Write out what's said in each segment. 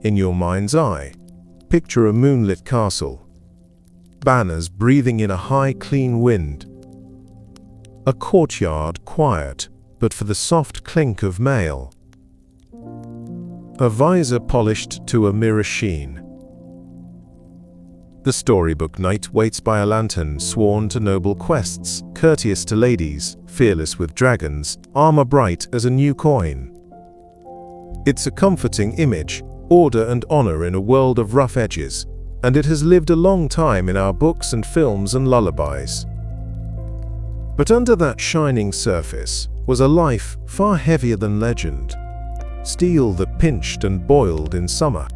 In your mind's eye, picture a moonlit castle. Banners breathing in a high, clean wind. A courtyard quiet, but for the soft clink of mail. A visor polished to a mirror sheen. The storybook knight waits by a lantern, sworn to noble quests, courteous to ladies, fearless with dragons, armor bright as a new coin. It's a comforting image, order and honor in a world of rough edges, and it has lived a long time in our books and films and lullabies. But under that shining surface was a life far heavier than legend. Steel that pinched and boiled in summer.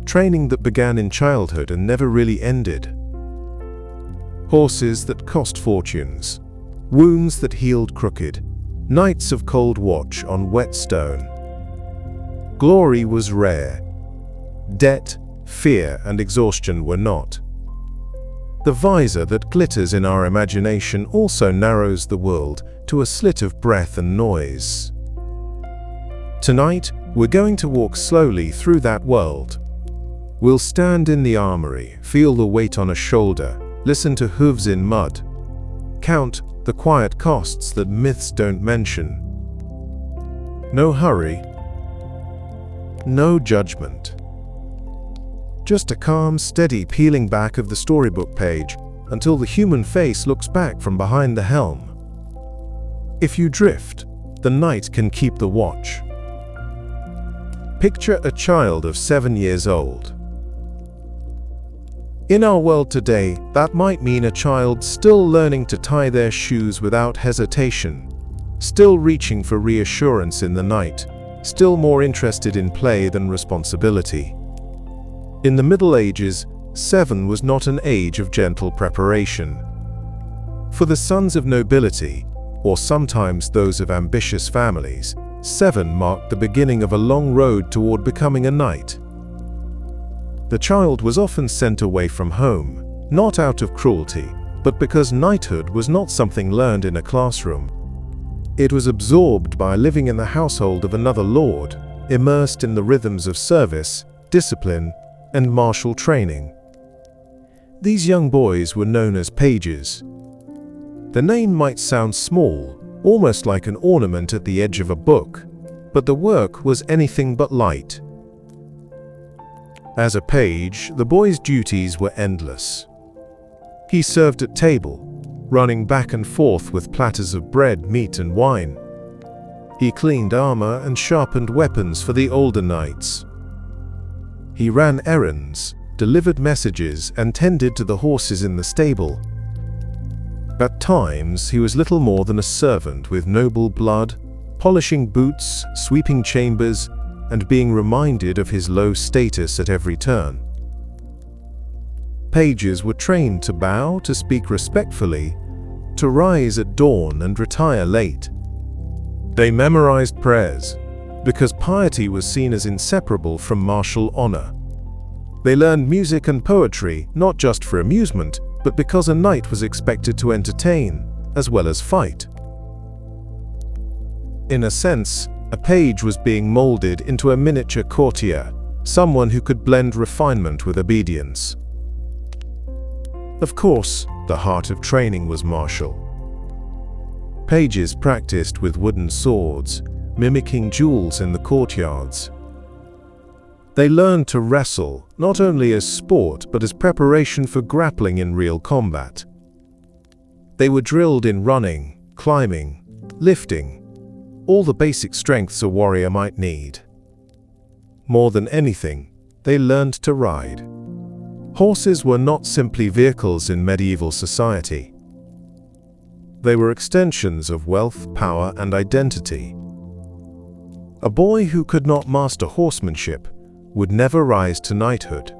Training that began in childhood and never really ended. Horses that cost fortunes. Wounds that healed crooked. Nights of cold watch on wet stone. Glory was rare. Debt, fear, and exhaustion were not. The visor that glitters in our imagination also narrows the world to a slit of breath and noise. Tonight, we're going to walk slowly through that world. We'll stand in the armory, feel the weight on a shoulder, listen to hooves in mud, count the quiet costs that myths don't mention. No hurry, no judgment. Just a calm, steady peeling back of the storybook page until the human face looks back from behind the helm. If you drift, the knight can keep the watch. Picture a child of 7 years old. In our world today, that might mean a child still learning to tie their shoes without hesitation, still reaching for reassurance in the night, still more interested in play than responsibility. In the Middle Ages, 7 was not an age of gentle preparation. For the sons of nobility, or sometimes those of ambitious families, 7 marked the beginning of a long road toward becoming a knight. The child was often sent away from home, not out of cruelty, but because knighthood was not something learned in a classroom. It was absorbed by living in the household of another lord, immersed in the rhythms of service, discipline, and martial training. These young boys were known as pages. The name might sound small, almost like an ornament at the edge of a book, but the work was anything but light. As a page, the boy's duties were endless. He served at table, running back and forth with platters of bread, meat, and wine. He cleaned armor and sharpened weapons for the older knights. He ran errands, delivered messages, and tended to the horses in the stable. At times, he was little more than a servant with noble blood, polishing boots, sweeping chambers, and being reminded of his low status at every turn. Pages were trained to bow, to speak respectfully, to rise at dawn and retire late. They memorized prayers, because piety was seen as inseparable from martial honor. They learned music and poetry, not just for amusement, but because a knight was expected to entertain, as well as fight. In a sense, a page was being molded into a miniature courtier, someone who could blend refinement with obedience. Of course, the heart of training was martial. Pages practiced with wooden swords, mimicking duels in the courtyards. They learned to wrestle, not only as sport but as preparation for grappling in real combat. They were drilled in running, climbing, lifting, all the basic strengths a warrior might need. More than anything, they learned to ride. Horses were not simply vehicles in medieval society. They were extensions of wealth, power, and identity. A boy who could not master horsemanship would never rise to knighthood.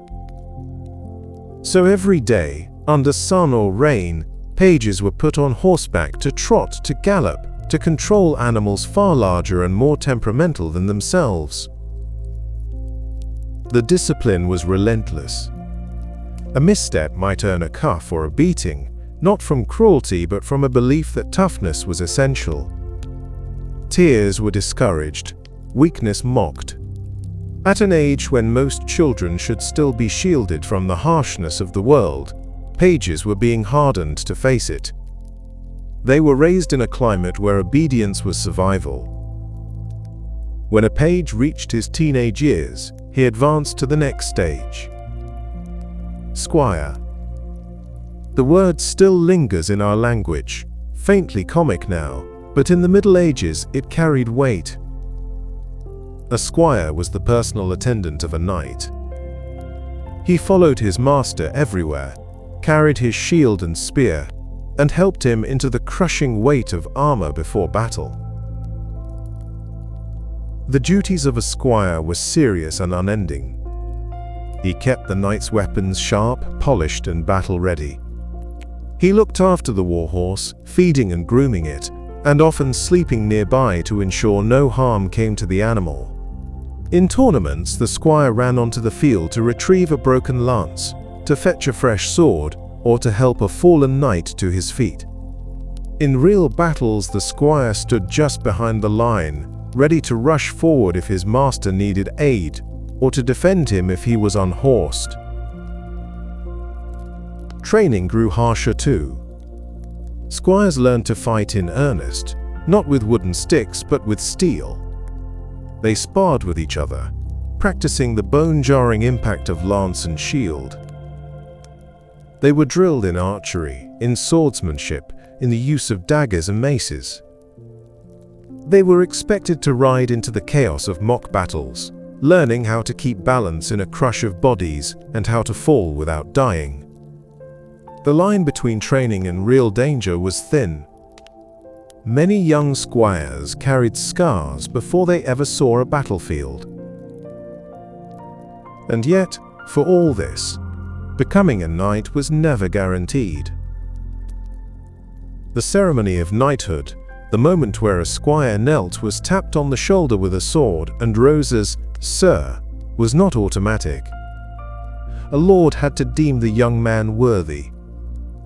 So every day, under sun or rain, pages were put on horseback to trot, to gallop, to control animals far larger and more temperamental than themselves. The discipline was relentless. A misstep might earn a cuff or a beating, not from cruelty but from a belief that toughness was essential. Tears were discouraged, weakness mocked. At an age when most children should still be shielded from the harshness of the world, pages were being hardened to face it. They were raised in a climate where obedience was survival. When a page reached his teenage years, he advanced to the next stage. Squire. The word still lingers in our language, faintly comic now, but in the Middle Ages it carried weight. A squire was the personal attendant of a knight. He followed his master everywhere, carried his shield and spear, and helped him into the crushing weight of armor before battle. The duties of a squire were serious and unending. He kept the knight's weapons sharp, polished, and battle-ready. He looked after the warhorse, feeding and grooming it, and often sleeping nearby to ensure no harm came to the animal. In tournaments, the squire ran onto the field to retrieve a broken lance, to fetch a fresh sword, or to help a fallen knight to his feet. In real battles, the squire stood just behind the line, ready to rush forward if his master needed aid, or to defend him if he was unhorsed. Training grew harsher too. Squires learned to fight in earnest, not with wooden sticks but with steel. They sparred with each other, practicing the bone-jarring impact of lance and shield. They were drilled in archery, in swordsmanship, in the use of daggers and maces. They were expected to ride into the chaos of mock battles, learning how to keep balance in a crush of bodies and how to fall without dying. The line between training and real danger was thin. Many young squires carried scars before they ever saw a battlefield. And yet, for all this, becoming a knight was never guaranteed. The ceremony of knighthood, the moment where a squire knelt, was tapped on the shoulder with a sword and rose as "Sir," was not automatic. A lord had to deem the young man worthy.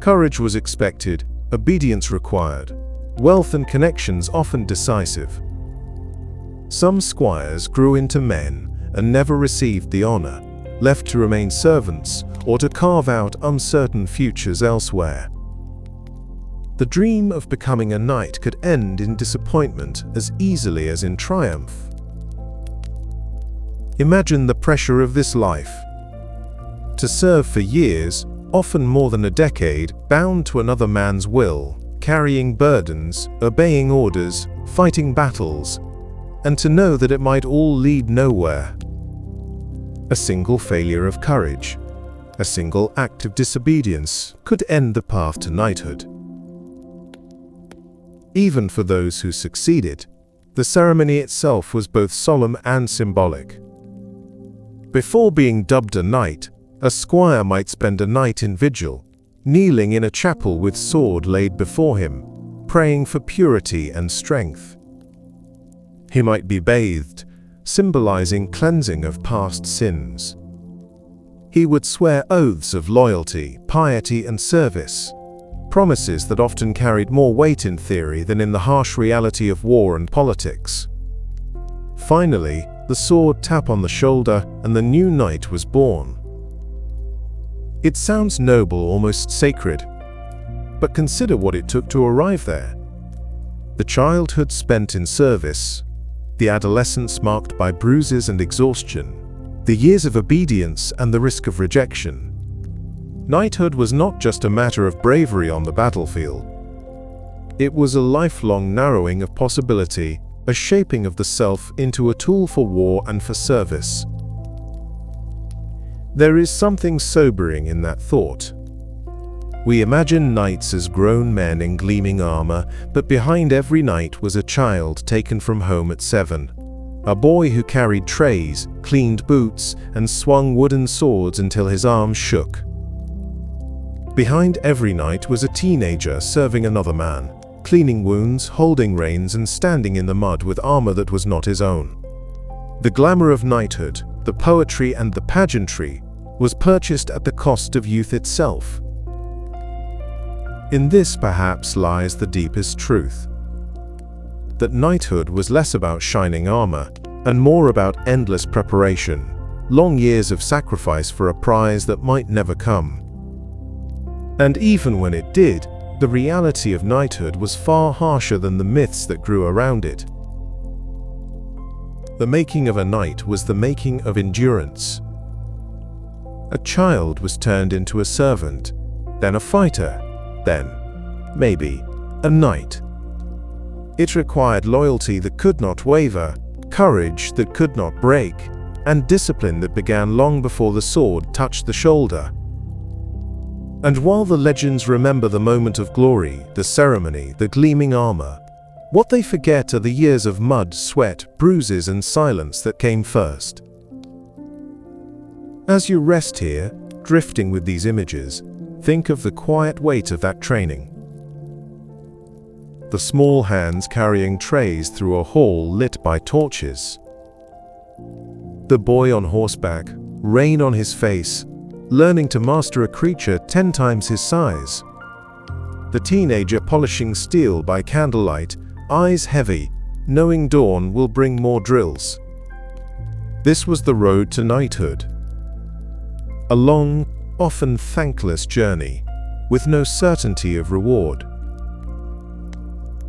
Courage was expected, obedience required, wealth and connections often decisive. Some squires grew into men and never received the honor, left to remain servants or to carve out uncertain futures elsewhere. The dream of becoming a knight could end in disappointment as easily as in triumph. Imagine the pressure of this life. To serve for years, often more than a decade, bound to another man's will, carrying burdens, obeying orders, fighting battles, and to know that it might all lead nowhere. A single failure of courage, a single act of disobedience could end the path to knighthood. Even for those who succeeded, the ceremony itself was both solemn and symbolic. Before being dubbed a knight, a squire might spend a night in vigil, kneeling in a chapel with sword laid before him, praying for purity and strength. He might be bathed, symbolizing cleansing of past sins. He would swear oaths of loyalty, piety, and service, promises that often carried more weight in theory than in the harsh reality of war and politics. Finally, the sword tap on the shoulder and the new knight was born. It sounds noble, almost sacred, but consider what it took to arrive there. The childhood spent in service, the adolescence marked by bruises and exhaustion, the years of obedience and the risk of rejection. Knighthood was not just a matter of bravery on the battlefield. It was a lifelong narrowing of possibility, a shaping of the self into a tool for war and for service. There is something sobering in that thought. We imagine knights as grown men in gleaming armor, but behind every knight was a child taken from home at 7. A boy who carried trays, cleaned boots, and swung wooden swords until his arms shook. Behind every knight was a teenager serving another man, cleaning wounds, holding reins, and standing in the mud with armor that was not his own. The glamour of knighthood, the poetry and the pageantry, was purchased at the cost of youth itself. In this perhaps lies the deepest truth. That knighthood was less about shining armor and more about endless preparation, long years of sacrifice for a prize that might never come. And even when it did, the reality of knighthood was far harsher than the myths that grew around it. The making of a knight was the making of endurance. A child was turned into a servant, then a fighter, then, maybe, a knight. It required loyalty that could not waver, courage that could not break, and discipline that began long before the sword touched the shoulder. And while the legends remember the moment of glory, the ceremony, the gleaming armor, what they forget are the years of mud, sweat, bruises, and silence that came first. As you rest here, drifting with these images, think of the quiet weight of that training. The small hands carrying trays through a hall lit by torches. The boy on horseback, rain on his face, learning to master a creature 10 times his size. The teenager polishing steel by candlelight, eyes heavy, knowing dawn will bring more drills. This was the road to knighthood. A long, often thankless journey, with no certainty of reward.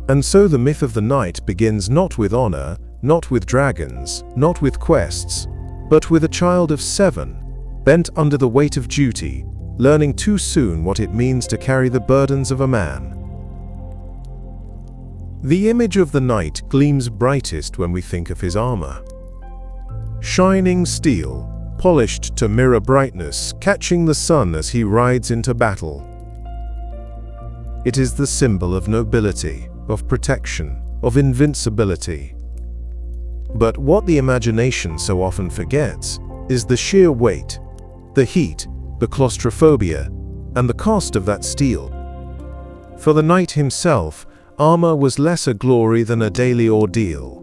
And so the myth of the knight begins not with honor, not with dragons, not with quests, but with a child of 7, bent under the weight of duty, learning too soon what it means to carry the burdens of a man. The image of the knight gleams brightest when we think of his armor. Shining steel, polished to mirror brightness, catching the sun as he rides into battle. It is the symbol of nobility, of protection, of invincibility. But what the imagination so often forgets is the sheer weight, the heat, the claustrophobia, and the cost of that steel. For the knight himself, armor was less a glory than a daily ordeal.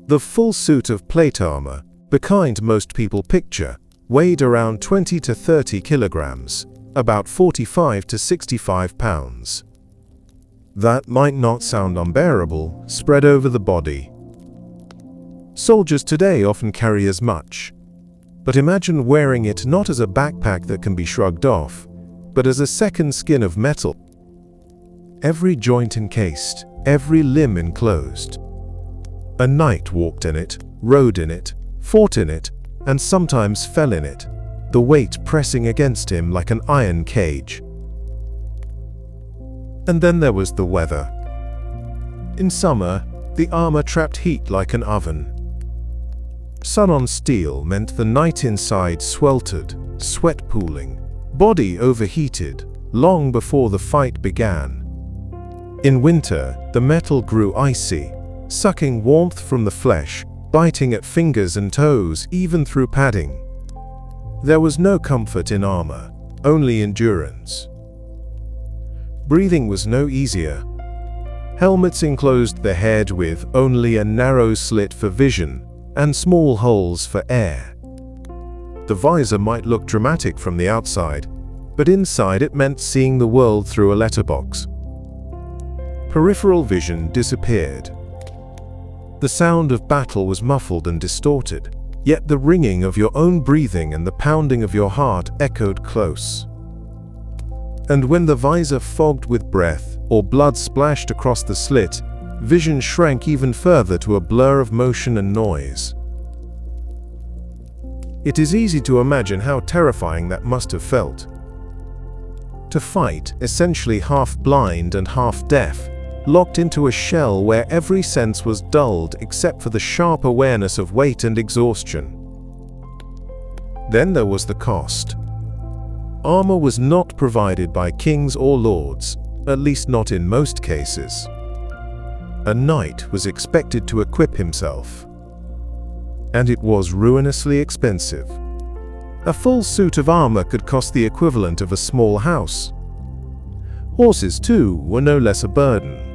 The full suit of plate armor, the kind most people picture, weighed around 20 to 30 kilograms, about 45 to 65 pounds. That might not sound unbearable, spread over the body. Soldiers today often carry as much. But imagine wearing it not as a backpack that can be shrugged off, but as a second skin of metal. Every joint encased, every limb enclosed. A knight walked in it, rode in it, fought in it, and sometimes fell in it, the weight pressing against him like an iron cage. And then there was the weather. In summer, the armor trapped heat like an oven. Sun on steel meant the knight inside sweltered, sweat pooling, body overheated, long before the fight began. In winter, the metal grew icy, sucking warmth from the flesh, biting at fingers and toes, even through padding. There was no comfort in armor, only endurance. Breathing was no easier. Helmets enclosed the head with only a narrow slit for vision and small holes for air. The visor might look dramatic from the outside, but inside it meant seeing the world through a letterbox. Peripheral vision disappeared. The sound of battle was muffled and distorted, yet the ringing of your own breathing and the pounding of your heart echoed close. And when the visor fogged with breath or blood splashed across the slit, vision shrank even further to a blur of motion and noise. It is easy to imagine how terrifying that must have felt. To fight, essentially half blind and half deaf, locked into a shell where every sense was dulled except for the sharp awareness of weight and exhaustion. Then there was the cost. Armor was not provided by kings or lords, at least not in most cases. A knight was expected to equip himself. And it was ruinously expensive. A full suit of armor could cost the equivalent of a small house. Horses, too, were no less a burden.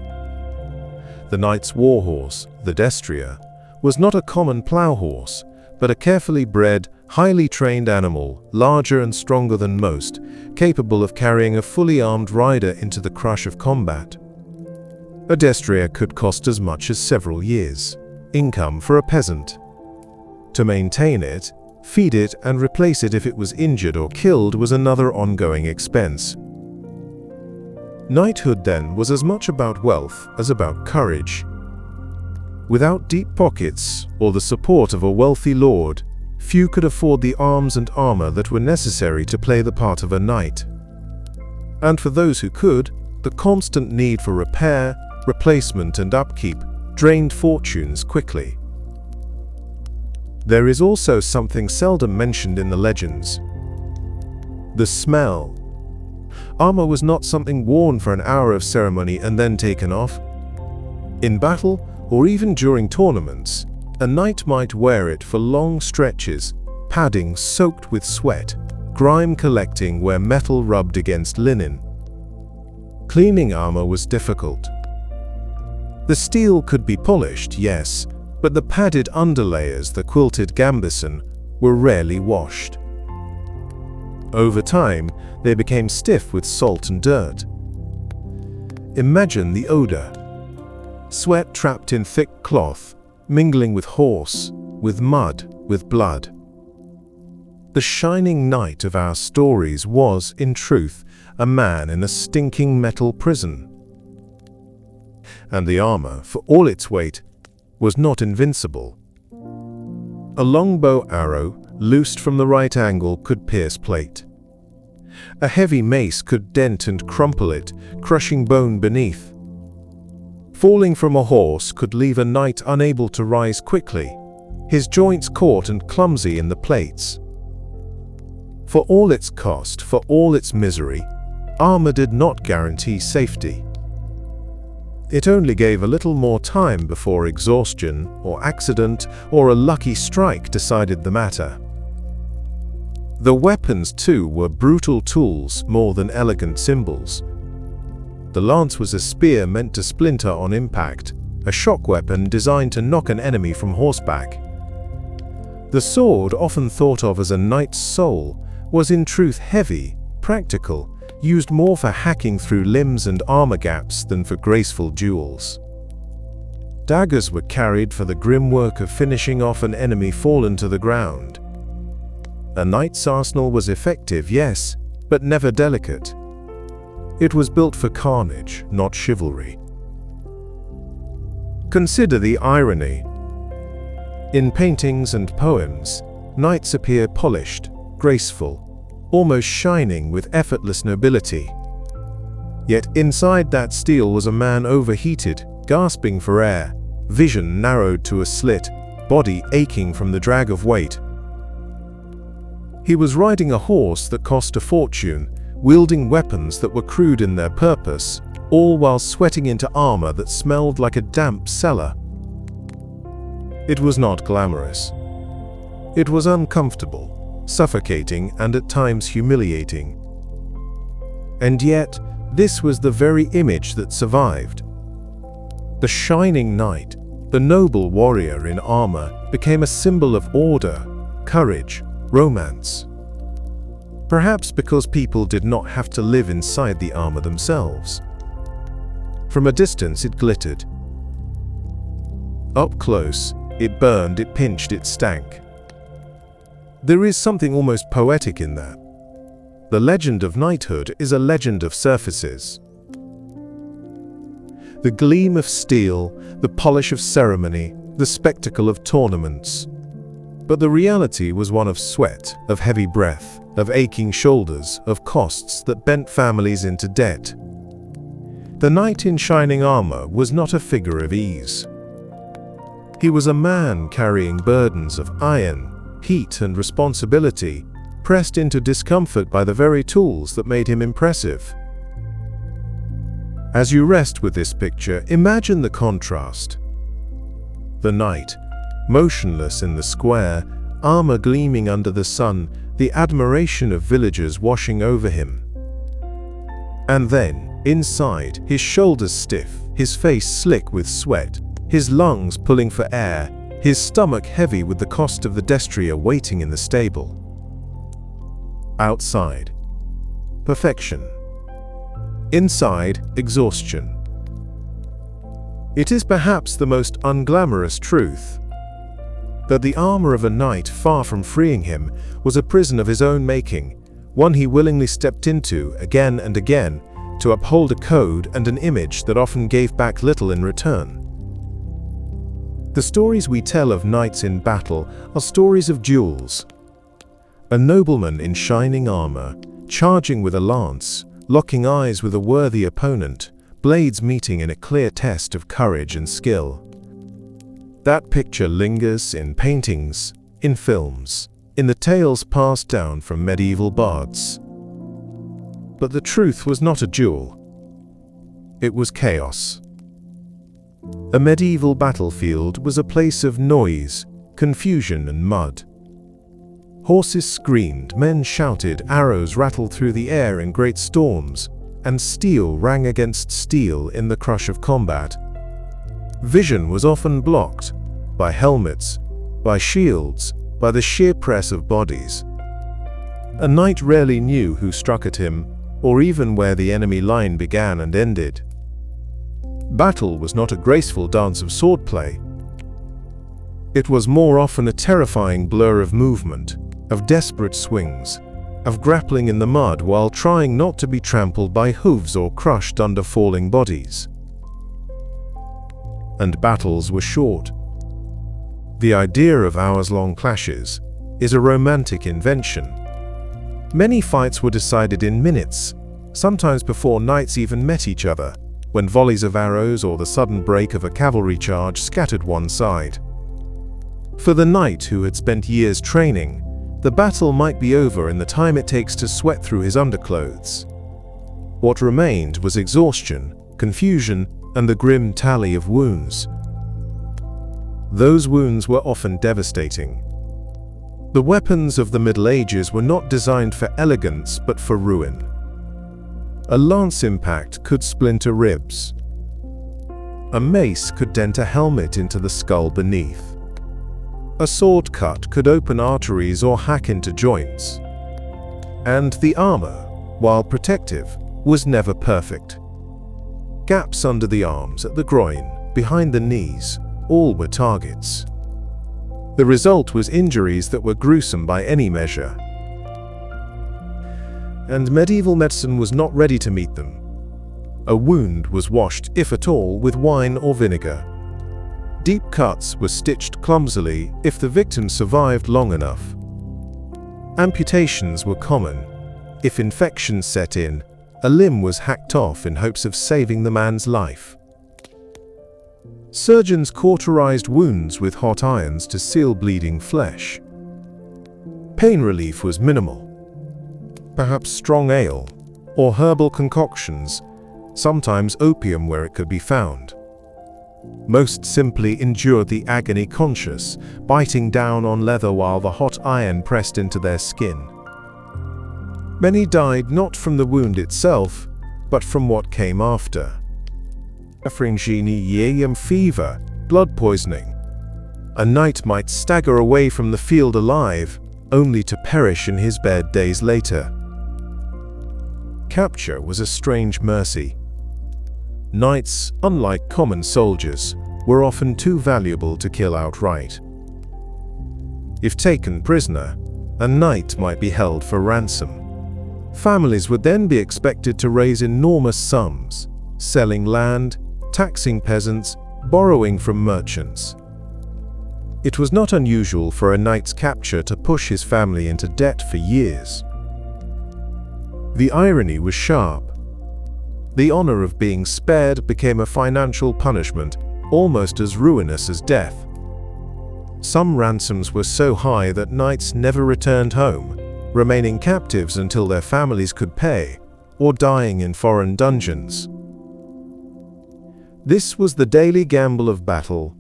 The knight's warhorse, the destrier, was not a common plough horse, but a carefully bred, highly trained animal, larger and stronger than most, capable of carrying a fully armed rider into the crush of combat. A destrier could cost as much as several years. income for a peasant. To maintain it, feed it, and replace it if it was injured or killed was another ongoing expense. Knighthood then was as much about wealth as about courage. Without deep pockets or the support of a wealthy lord, few could afford the arms and armor that were necessary to play the part of a knight. And for those who could, the constant need for repair, replacement, and upkeep drained fortunes quickly. There is also something seldom mentioned in the legends: the smell. Armor was not something worn for an hour of ceremony and then taken off. In battle, or even during tournaments, a knight might wear it for long stretches, padding soaked with sweat, grime collecting where metal rubbed against linen. Cleaning armor was difficult. The steel could be polished, yes, but the padded underlayers, the quilted gambeson, were rarely washed. Over time, they became stiff with salt and dirt. Imagine the odor. Sweat trapped in thick cloth, mingling with horse, with mud, with blood. The shining knight of our stories was, in truth, a man in a stinking metal prison. And the armor, for all its weight, was not invincible. A longbow arrow, loosed from the right angle, could pierce plate. A heavy mace could dent and crumple it, crushing bone beneath. Falling from a horse could leave a knight unable to rise quickly, his joints caught and clumsy in the plates. For all its cost, for all its misery, armor did not guarantee safety. It only gave a little more time before exhaustion, or accident, or a lucky strike decided the matter. The weapons, too, were brutal tools more than elegant symbols. The lance was a spear meant to splinter on impact, a shock weapon designed to knock an enemy from horseback. The sword, often thought of as a knight's soul, was in truth heavy, practical, used more for hacking through limbs and armor gaps than for graceful duels. Daggers were carried for the grim work of finishing off an enemy fallen to the ground. A knight's arsenal was effective, yes, but never delicate. It was built for carnage, not chivalry. Consider the irony. In paintings and poems, knights appear polished, graceful, almost shining with effortless nobility. Yet inside that steel was a man overheated, gasping for air, vision narrowed to a slit, body aching from the drag of weight. He was riding a horse that cost a fortune, wielding weapons that were crude in their purpose, all while sweating into armor that smelled like a damp cellar. It was not glamorous. It was uncomfortable, suffocating, and at times humiliating. And yet, this was the very image that survived. The shining knight, the noble warrior in armor, became a symbol of order, courage, romance. Perhaps because people did not have to live inside the armor themselves. From a distance it glittered. Up close, it burned, it pinched, it stank. There is something almost poetic in that. The legend of knighthood is a legend of surfaces. The gleam of steel, the polish of ceremony, the spectacle of tournaments. But the reality was one of sweat, of heavy breath, of aching shoulders, of costs that bent families into debt. The knight in shining armor was not a figure of ease. He was a man carrying burdens of iron, heat, and responsibility, pressed into discomfort by the very tools that made him impressive. As you rest with this picture, imagine the contrast. The knight, motionless in the square, armor gleaming under the sun, the admiration of villagers washing over him. And then, inside, his shoulders stiff, his face slick with sweat, his lungs pulling for air, his stomach heavy with the cost of the destrier waiting in the stable. Outside, perfection. Inside, exhaustion. It is perhaps the most unglamorous truth that the armor of a knight, far from freeing him, was a prison of his own making, one he willingly stepped into again and again to uphold a code and an image that often gave back little in return. The stories we tell of knights in battle are stories of duels. A nobleman in shining armor, charging with a lance, locking eyes with a worthy opponent, blades meeting in a clear test of courage and skill. That picture lingers in paintings, in films, in the tales passed down from medieval bards. But the truth was not a duel. It was chaos. A medieval battlefield was a place of noise, confusion, and mud. Horses screamed, men shouted, arrows rattled through the air in great storms, and steel rang against steel in the crush of combat. Vision was often blocked by helmets, by shields, by the sheer press of bodies. A knight rarely knew who struck at him, or even where the enemy line began and ended. Battle was not a graceful dance of swordplay. It was more often a terrifying blur of movement, of desperate swings, of grappling in the mud while trying not to be trampled by hooves or crushed under falling bodies. And battles were short. The idea of hours-long clashes is a romantic invention. Many fights were decided in minutes, sometimes before knights even met each other, when volleys of arrows or the sudden break of a cavalry charge scattered one side. For the knight who had spent years training, the battle might be over in the time it takes to sweat through his underclothes. What remained was exhaustion, confusion, and the grim tally of wounds. Those wounds were often devastating. The weapons of the Middle Ages were not designed for elegance but for ruin. A lance impact could splinter ribs. A mace could dent a helmet into the skull beneath. A sword cut could open arteries or hack into joints. And the armor, while protective, was never perfect. Gaps under the arms, at the groin, behind the knees, all were targets. The result was injuries that were gruesome by any measure. And medieval medicine was not ready to meet them. A wound was washed, if at all, with wine or vinegar. Deep cuts were stitched clumsily if the victim survived long enough. Amputations were common. If infection set in, a limb was hacked off in hopes of saving the man's life. Surgeons cauterized wounds with hot irons to seal bleeding flesh. Pain relief was minimal. Perhaps strong ale, or herbal concoctions, sometimes opium where it could be found. Most simply endured the agony conscious, biting down on leather while the hot iron pressed into their skin. Many died not from the wound itself, but from what came after. Fever, blood poisoning. A knight might stagger away from the field alive, only to perish in his bed days later. Capture was a strange mercy. Knights, unlike common soldiers, were often too valuable to kill outright. If taken prisoner, a knight might be held for ransom. Families would then be expected to raise enormous sums, selling land, taxing peasants, borrowing from merchants. It was not unusual for a knight's capture to push his family into debt for years. The irony was sharp. The honor of being spared became a financial punishment, almost as ruinous as death. Some ransoms were so high that knights never returned home, remaining captives until their families could pay, or dying in foreign dungeons. This was the daily gamble of battle.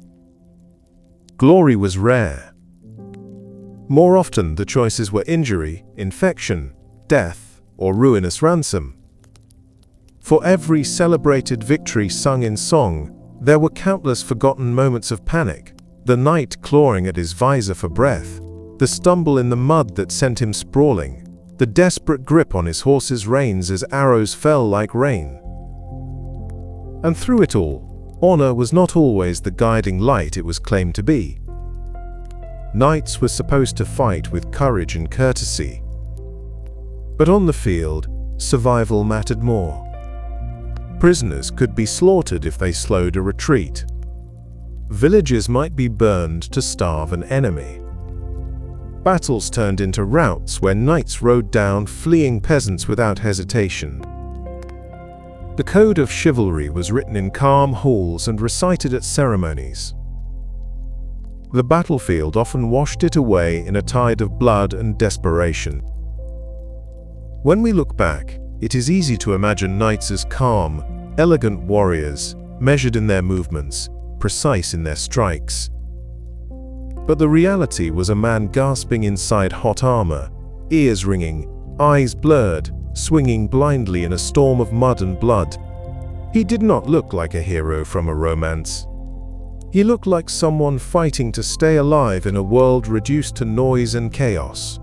Glory was rare. More often the choices were injury, infection, death, or ruinous ransom. For every celebrated victory sung in song, there were countless forgotten moments of panic, the knight clawing at his visor for breath, the stumble in the mud that sent him sprawling, the desperate grip on his horse's reins as arrows fell like rain. And through it all, honor was not always the guiding light it was claimed to be. Knights were supposed to fight with courage and courtesy. But on the field, survival mattered more. Prisoners could be slaughtered if they slowed a retreat. Villages might be burned to starve an enemy. Battles turned into routs where knights rode down fleeing peasants without hesitation. The code of chivalry was written in calm halls and recited at ceremonies. The battlefield often washed it away in a tide of blood and desperation. When we look back, it is easy to imagine knights as calm, elegant warriors, measured in their movements, precise in their strikes. But the reality was a man gasping inside hot armor, ears ringing, eyes blurred, swinging blindly in a storm of mud and blood. He did not look like a hero from a romance. He looked like someone fighting to stay alive in a world reduced to noise and chaos.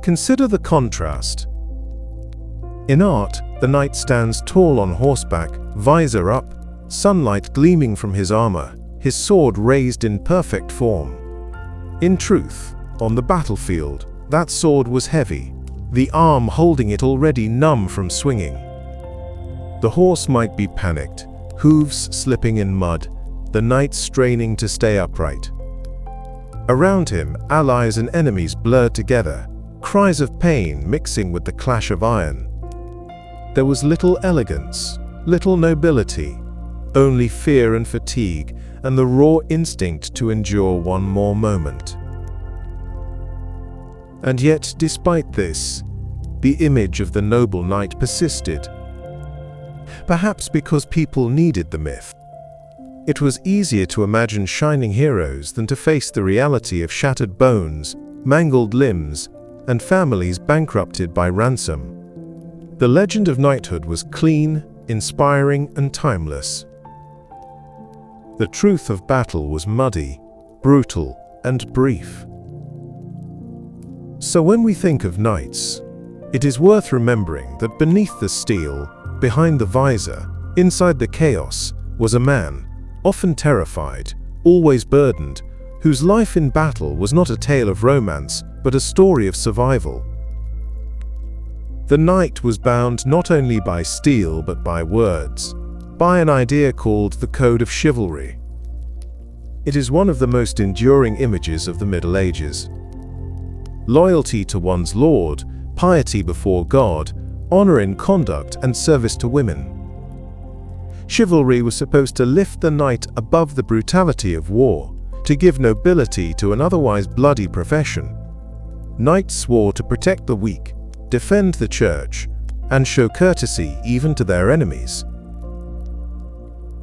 Consider the contrast. In art, the knight stands tall on horseback, visor up, sunlight gleaming from his armor, his sword raised in perfect form. In truth, on the battlefield, that sword was heavy, the arm holding it already numb from swinging. The horse might be panicked, hooves slipping in mud, the knight straining to stay upright. Around him, allies and enemies blurred together, cries of pain mixing with the clash of iron. There was little elegance, little nobility, only fear and fatigue, and the raw instinct to endure one more moment. And yet, despite this, the image of the noble knight persisted. Perhaps because people needed the myth. It was easier to imagine shining heroes than to face the reality of shattered bones, mangled limbs, and families bankrupted by ransom. The legend of knighthood was clean, inspiring, and timeless. The truth of battle was muddy, brutal, and brief. So when we think of knights, it is worth remembering that beneath the steel, behind the visor, inside the chaos, was a man, often terrified, always burdened, whose life in battle was not a tale of romance, but a story of survival. The knight was bound not only by steel but by words, by an idea called the code of chivalry. It is one of the most enduring images of the Middle Ages. Loyalty to one's lord, piety before God, honor in conduct, and service to women. Chivalry was supposed to lift the knight above the brutality of war, to give nobility to an otherwise bloody profession. Knights swore to protect the weak, defend the church, and show courtesy even to their enemies.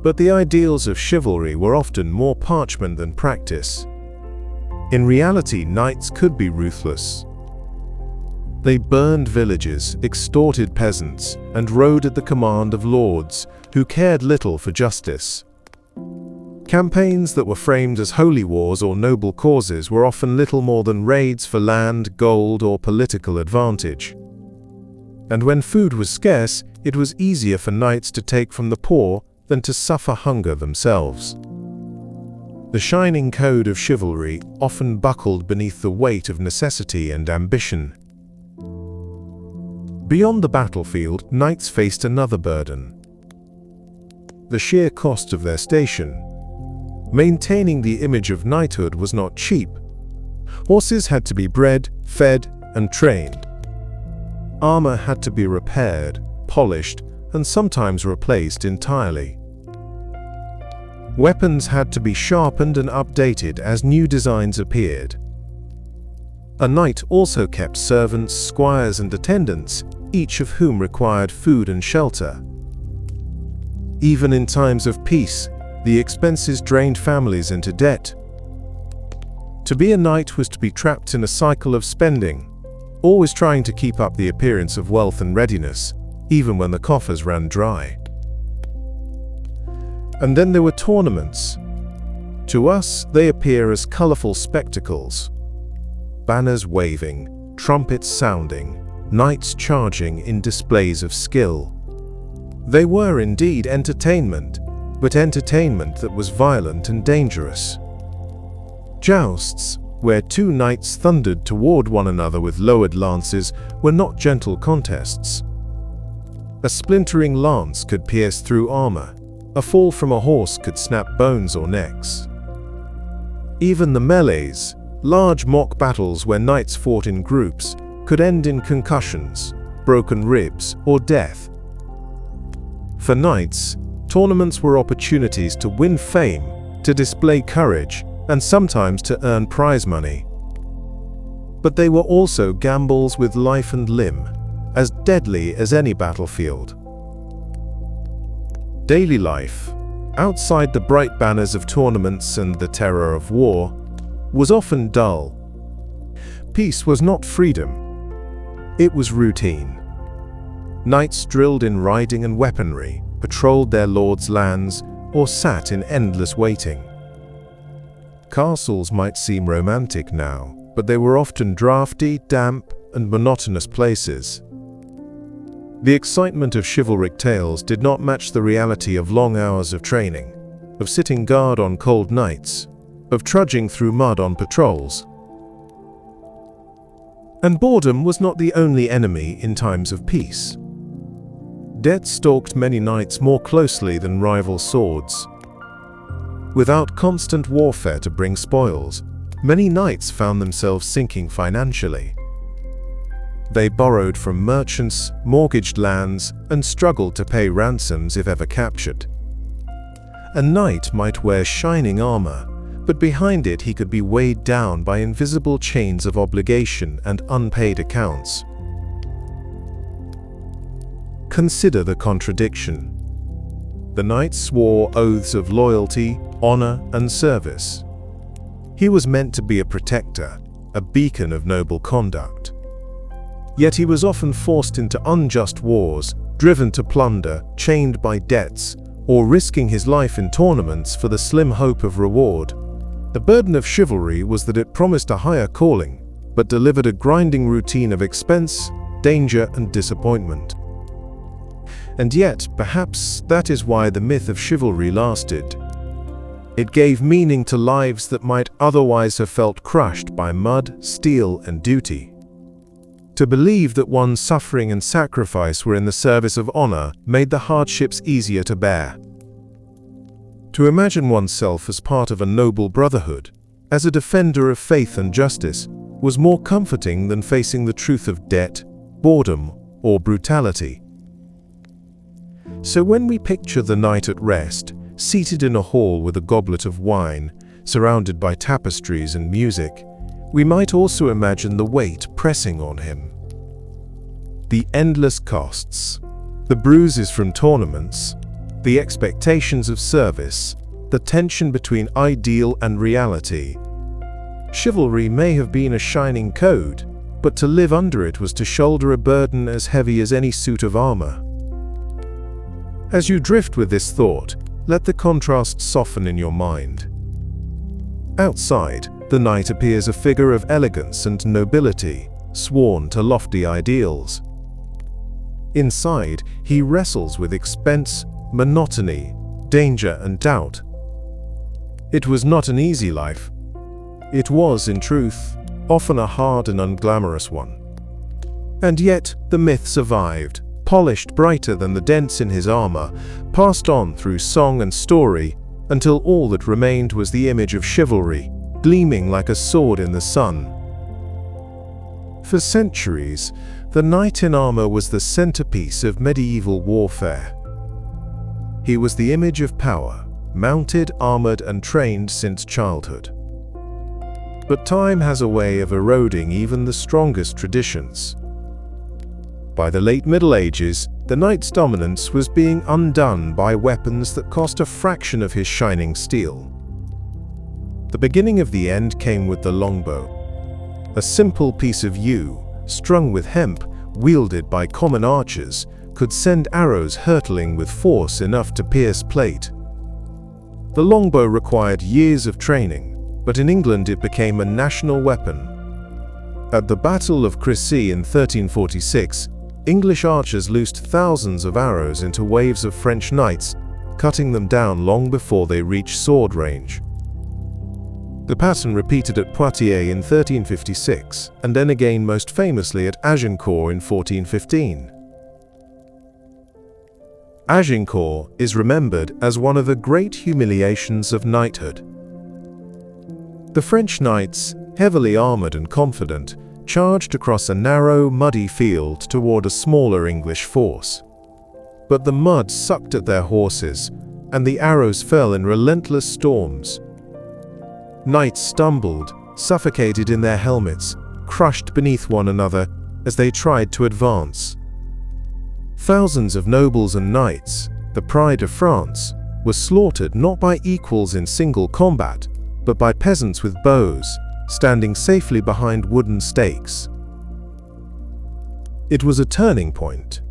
But the ideals of chivalry were often more parchment than practice. In reality, knights could be ruthless. They burned villages, extorted peasants, and rode at the command of lords who cared little for justice. Campaigns that were framed as holy wars or noble causes were often little more than raids for land, gold, or political advantage. And when food was scarce, it was easier for knights to take from the poor than to suffer hunger themselves. The shining code of chivalry often buckled beneath the weight of necessity and ambition. Beyond the battlefield, knights faced another burden: the sheer cost of their station. Maintaining the image of knighthood was not cheap. Horses had to be bred, fed, and trained. Armor had to be repaired, polished, and sometimes replaced entirely. Weapons had to be sharpened and updated as new designs appeared. A knight also kept servants, squires, and attendants, each of whom required food and shelter. Even in times of peace, the expenses drained families into debt. To be a knight was to be trapped in a cycle of spending, always trying to keep up the appearance of wealth and readiness, even when the coffers ran dry. And then there were tournaments. To us, they appear as colorful spectacles. Banners waving, trumpets sounding, knights charging in displays of skill. They were indeed entertainment, but entertainment that was violent and dangerous. Jousts, where two knights thundered toward one another with lowered lances, were not gentle contests. A splintering lance could pierce through armor. A fall from a horse could snap bones or necks. Even the melees, large mock battles where knights fought in groups, could end in concussions, broken ribs, or death. For knights, tournaments were opportunities to win fame, to display courage, and sometimes to earn prize money. But they were also gambles with life and limb, as deadly as any battlefield. Daily life, outside the bright banners of tournaments and the terror of war, was often dull. Peace was not freedom. It was routine. Knights drilled in riding and weaponry, patrolled their lord's lands, or sat in endless waiting. Castles might seem romantic now, but they were often drafty, damp, and monotonous places. The excitement of chivalric tales did not match the reality of long hours of training, of sitting guard on cold nights, of trudging through mud on patrols. And boredom was not the only enemy in times of peace. Debt stalked many knights more closely than rival swords. Without constant warfare to bring spoils, many knights found themselves sinking financially. They borrowed from merchants, mortgaged lands, and struggled to pay ransoms if ever captured. A knight might wear shining armor, but behind it he could be weighed down by invisible chains of obligation and unpaid accounts. Consider the contradiction. The knight swore oaths of loyalty, honor, and service. He was meant to be a protector, a beacon of noble conduct. Yet he was often forced into unjust wars, driven to plunder, chained by debts, or risking his life in tournaments for the slim hope of reward. The burden of chivalry was that it promised a higher calling, but delivered a grinding routine of expense, danger, and disappointment. And yet, perhaps that is why the myth of chivalry lasted. It gave meaning to lives that might otherwise have felt crushed by mud, steel, and duty. To believe that one's suffering and sacrifice were in the service of honor made the hardships easier to bear. To imagine oneself as part of a noble brotherhood, as a defender of faith and justice, was more comforting than facing the truth of debt, boredom, or brutality. So when we picture the knight at rest, seated in a hall with a goblet of wine, surrounded by tapestries and music, we might also imagine the weight pressing on him. The endless costs, the bruises from tournaments, the expectations of service, the tension between ideal and reality. Chivalry may have been a shining code, but to live under it was to shoulder a burden as heavy as any suit of armor. As you drift with this thought, let the contrast soften in your mind. Outside, the knight appears a figure of elegance and nobility, sworn to lofty ideals. Inside, he wrestles with expense, monotony, danger, and doubt. It was not an easy life. It was, in truth, often a hard and unglamorous one. And yet, the myth survived, polished brighter than the dents in his armor, passed on through song and story, until all that remained was the image of chivalry, gleaming like a sword in the sun. For centuries, the knight in armor was the centerpiece of medieval warfare. He was the image of power, mounted, armored, and trained since childhood. But time has a way of eroding even the strongest traditions. By the late Middle Ages, the knight's dominance was being undone by weapons that cost a fraction of his shining steel. The beginning of the end came with the longbow. A simple piece of yew, strung with hemp, wielded by common archers, could send arrows hurtling with force enough to pierce plate. The longbow required years of training, but in England it became a national weapon. At the Battle of Crécy in 1346, English archers loosed thousands of arrows into waves of French knights, cutting them down long before they reach sword range. The pattern repeated at Poitiers in 1356, and then again most famously at Agincourt in 1415. Agincourt is remembered as one of the great humiliations of knighthood. The French knights, heavily armored and confident, charged across a narrow, muddy field toward a smaller English force. But the mud sucked at their horses, and the arrows fell in relentless storms. Knights stumbled, suffocated in their helmets, crushed beneath one another as they tried to advance. Thousands of nobles and knights, the pride of France, were slaughtered not by equals in single combat, but by peasants with bows, standing safely behind wooden stakes. It was a turning point.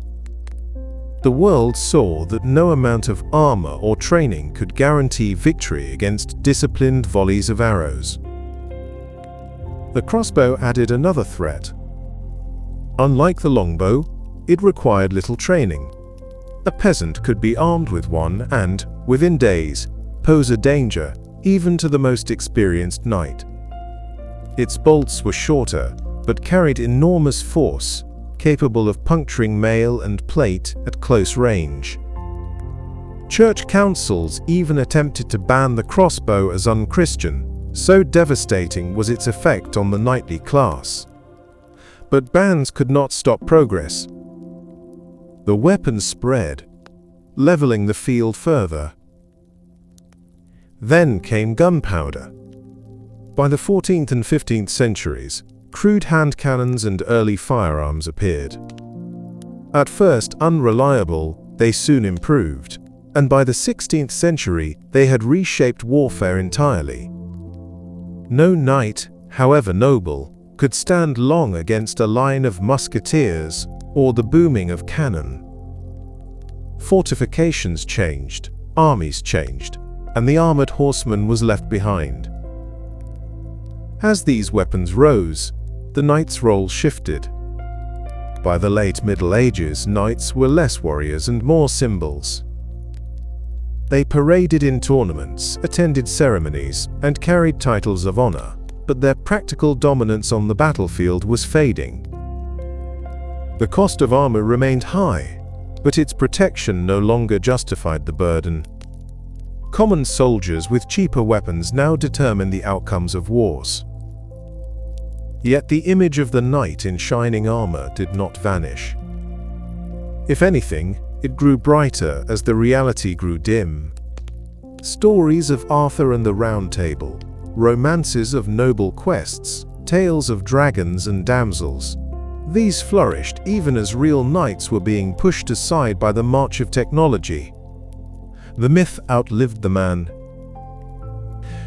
The world saw that no amount of armor or training could guarantee victory against disciplined volleys of arrows. The crossbow added another threat. Unlike the longbow, it required little training. A peasant could be armed with one and, within days, pose a danger even to the most experienced knight. Its bolts were shorter, but carried enormous force, capable of puncturing mail and plate at close range. Church councils even attempted to ban the crossbow as unchristian, so devastating was its effect on the knightly class. But bans could not stop progress. The weapon spread, leveling the field further. Then came gunpowder. By the 14th and 15th centuries, crude hand cannons and early firearms appeared. At first unreliable, they soon improved, and by the 16th century they had reshaped warfare entirely. No knight, however noble, could stand long against a line of musketeers or the booming of cannon. Fortifications changed, armies changed, and the armored horseman was left behind. As these weapons rose, the knight's role shifted. By the late Middle Ages, knights were less warriors and more symbols. They paraded in tournaments, attended ceremonies, and carried titles of honor, but their practical dominance on the battlefield was fading. The cost of armor remained high, but its protection no longer justified the burden. Common soldiers with cheaper weapons now determined the outcomes of wars. Yet the image of the knight in shining armor did not vanish. If anything, it grew brighter as the reality grew dim. Stories of Arthur and the Round Table, romances of noble quests, tales of dragons and damsels. These flourished even as real knights were being pushed aside by the march of technology. The myth outlived the man.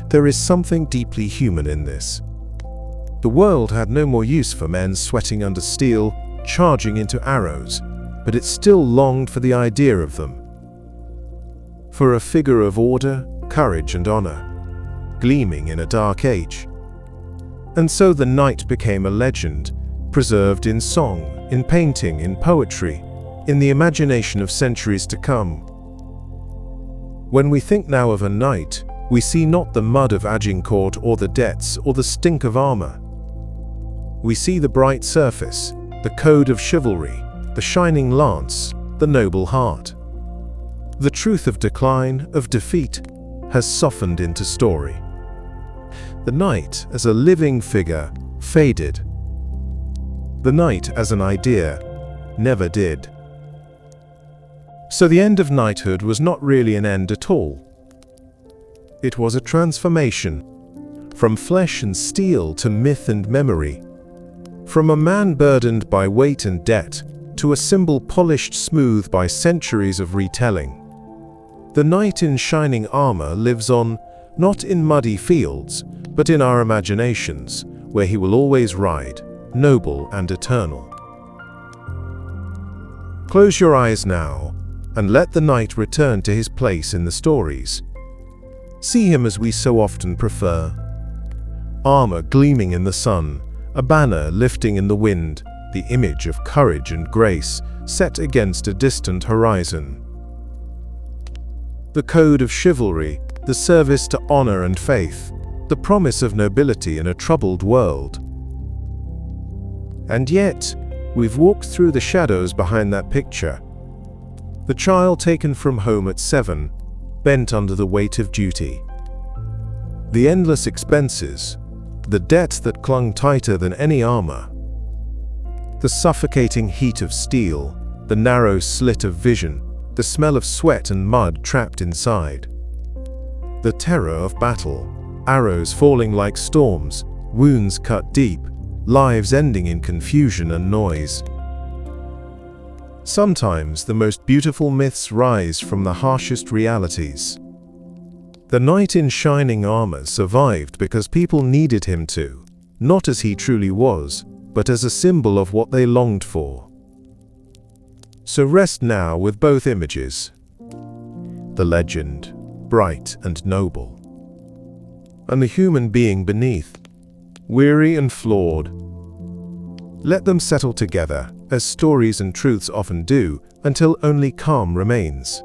There is something deeply human in this. The world had no more use for men sweating under steel, charging into arrows, but it still longed for the idea of them. For a figure of order, courage and honor, gleaming in a dark age. And so the knight became a legend, preserved in song, in painting, in poetry, in the imagination of centuries to come. When we think now of a knight, we see not the mud of Agincourt or the debts or the stink of armor. We see the bright surface, the code of chivalry, the shining lance, the noble heart. The truth of decline, of defeat, has softened into story. The knight as a living figure faded. The knight as an idea never did. So the end of knighthood was not really an end at all. It was a transformation, from flesh and steel to myth and memory, from a man burdened by weight and debt to a symbol polished smooth by centuries of retelling. The knight in shining armor lives on, not in muddy fields, but in our imaginations, where he will always ride, noble and eternal. Close your eyes now, and let the knight return to his place in the stories. See him as we so often prefer. Armor gleaming in the sun, a banner lifting in the wind, the image of courage and grace set against a distant horizon. The code of chivalry, the service to honor and faith, the promise of nobility in a troubled world. And yet, we've walked through the shadows behind that picture. The child taken from home at 7, bent under the weight of duty. The endless expenses, the debt that clung tighter than any armor. The suffocating heat of steel, the narrow slit of vision, the smell of sweat and mud trapped inside. The terror of battle, arrows falling like storms, wounds cut deep, lives ending in confusion and noise. Sometimes the most beautiful myths rise from the harshest realities. The knight in shining armor survived because people needed him to, not as he truly was, but as a symbol of what they longed for. So rest now with both images. The legend, bright and noble, and the human being beneath, weary and flawed. Let them settle together, as stories and truths often do, until only calm remains.